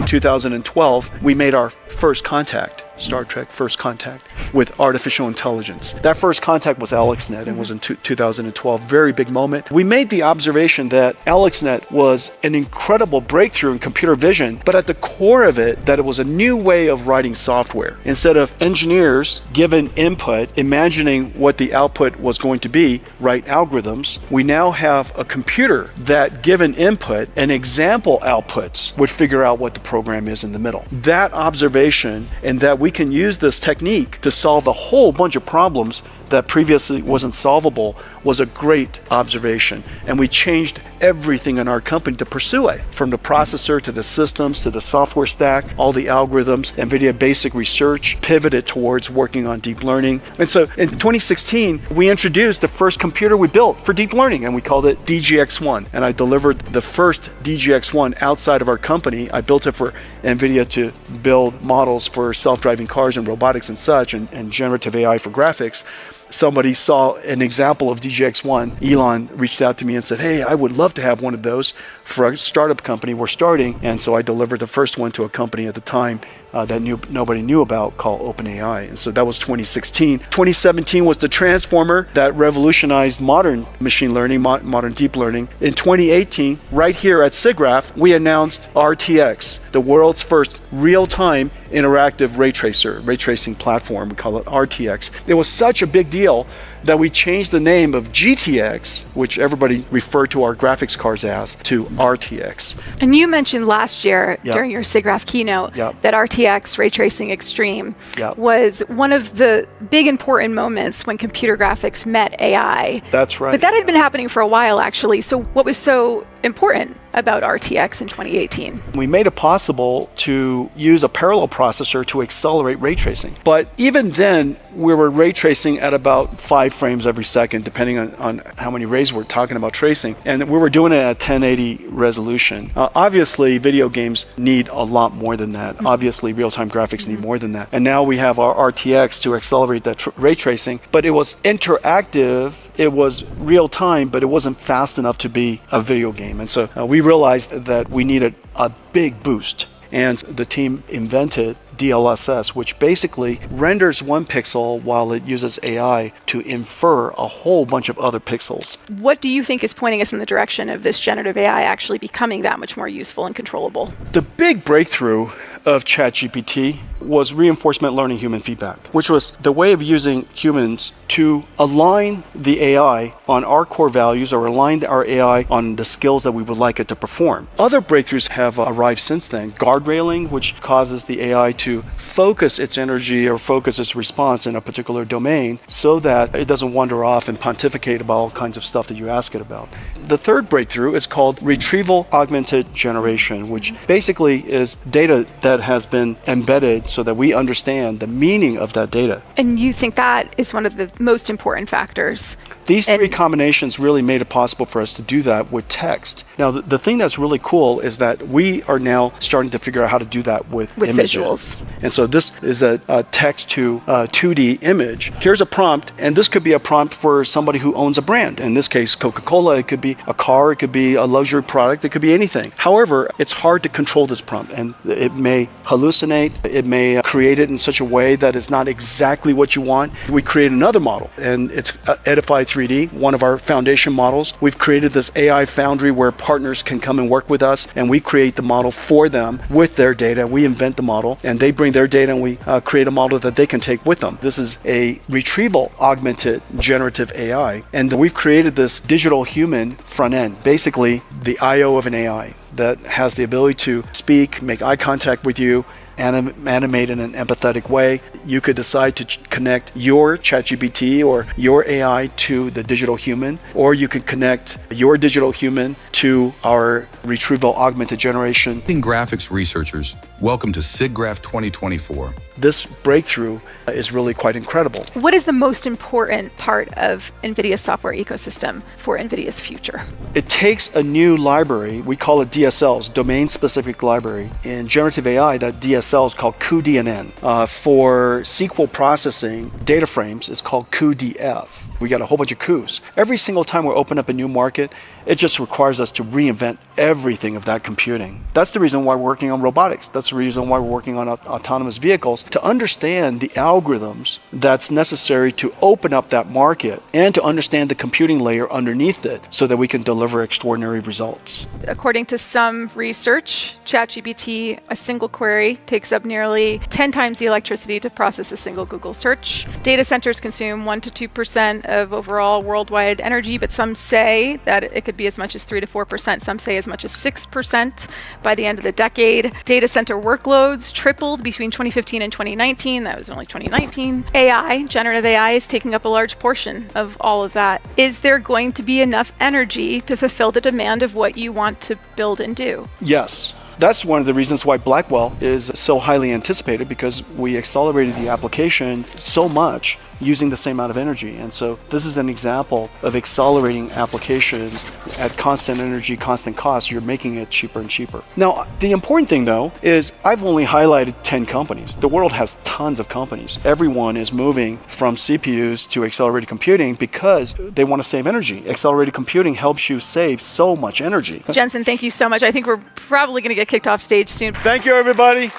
in 2012, we made our first contact, Star Trek First Contact, with artificial intelligence. That first contact was AlexNet and was in 2012. Very big moment. We made the observation that AlexNet was an incredible breakthrough in computer vision, but at the core of it, that it was a new way of writing software. Instead of engineers given input, imagining what the output was going to be, write algorithms, we now have a computer that, given input and example outputs, would figure out what the program is in the middle. That observation, and that we can use this technique to solve a whole bunch of problems that previously wasn't solvable, was a great observation. And we changed everything in our company to pursue it, from the processor to the systems to the software stack, all the algorithms. NVIDIA Basic Research pivoted towards working on deep learning. And so in 2016, we introduced the first computer we built for deep learning, and we called it DGX-1. And I delivered the first DGX-1 outside of our company. I built it for NVIDIA to build models for self-driving cars and robotics and such, and generative AI for graphics. Somebody saw an example of DGX-1. Elon reached out to me and said, hey, I would love to have one of those for a startup company we're starting. And so I delivered the first one to a company at the time that nobody knew about, called OpenAI. And so that was 2016. 2017 was the transformer that revolutionized modern machine learning, modern deep learning. In 2018, right here at SIGGRAPH, we announced RTX, the world's first real-time interactive ray tracing platform. We call it RTX. It was such a big deal that we changed the name of GTX, which everybody referred to our graphics cards as, to RTX. And you mentioned last year during your SIGGRAPH keynote that RTX, Ray Tracing Extreme, was one of the big important moments when computer graphics met AI. That's right. But that had been happening for a while, actually. So what was so important about RTX in 2018? We made it possible to use a parallel processor to accelerate ray tracing. But even then, we were ray tracing at about 5 frames every second, depending on how many rays we're talking about tracing. And we were doing it at 1080 resolution. Obviously, video games need a lot more than that. Obviously, real-time graphics need more than that. And now we have our RTX to accelerate that ray tracing. But it was interactive, it was real-time, but it wasn't fast enough to be a video game. And so we realized that we needed a big boost. And the team invented DLSS, which basically renders one pixel while it uses AI to infer a whole bunch of other pixels. What do you think is pointing us in the direction of this generative AI actually becoming that much more useful and controllable? The big breakthrough of ChatGPT was reinforcement learning human feedback, which was the way of using humans to align the AI on our core values or align our AI on the skills that we would like it to perform. Other breakthroughs have arrived since then. Guardrailing, which causes the AI to focus its energy or focus its response in a particular domain so that it doesn't wander off and pontificate about all kinds of stuff that you ask it about. The third breakthrough is called retrieval augmented generation, which basically is data that has been embedded so that we understand the meaning of that data. And you think that is one of the most important factors? These three combinations really made it possible for us to do that with text. Now, the thing that's really cool is that we are now starting to figure out how to do that with images. Visuals. And so this is a text to 2D image. Here's a prompt, and this could be a prompt for somebody who owns a brand. In this case, Coca-Cola. It could be a car. It could be a luxury product. It could be anything. However, it's hard to control this prompt, and it may hallucinate. It may create it in such a way that is not exactly what you want. We create another model, and it's Edify 3D, one of our foundation models. We've created this AI foundry where partners can come and work with us, and we create the model for them with their data. We invent the model, and they bring their data, and we create a model that they can take with them. This is a retrieval augmented generative AI, and we've created this digital human front end, basically the I/O of an AI that has the ability to speak, make eye contact with you, animate in an empathetic way. You could decide to connect your ChatGPT or your AI to the digital human, or you could connect your digital human to our retrieval augmented generation. Graphics researchers, welcome to SIGGRAPH 2024. This breakthrough is really quite incredible. What is the most important part of NVIDIA's software ecosystem for NVIDIA's future? It takes a new library, we call it DSLs, domain-specific library. In generative AI, that DSL CSL is called cuDNN. For SQL processing data frames, it's called cuDF. We got a whole bunch of coups. Every single time we open up a new market, it just requires us to reinvent everything of that computing. That's the reason why we're working on robotics. That's the reason why we're working on autonomous vehicles, to understand the algorithms that's necessary to open up that market and to understand the computing layer underneath it so that we can deliver extraordinary results. According to some research, ChatGPT, a single query takes up nearly 10 times the electricity to process a single Google search. Data centers consume 1 to 2% of overall worldwide energy, but some say that it could be as much as 3 to 4%. Some say as much as 6% by the end of the decade. Data center workloads tripled between 2015 and 2019. That was only 2019. AI, generative AI, is taking up a large portion of all of that. Is there going to be enough energy to fulfill the demand of what you want to build and do? Yes. That's one of the reasons why Blackwell is so highly anticipated, because we accelerated the application so much using the same amount of energy. And so this is an example of accelerating applications at constant energy, constant cost. You're making it cheaper and cheaper. Now, the important thing, though, is I've only highlighted 10 companies. The world has tons of companies. Everyone is moving from CPUs to accelerated computing because they want to save energy. Accelerated computing helps you save so much energy. Jensen, thank you so much. I think we're probably going to get kicked off stage soon. Thank you, everybody.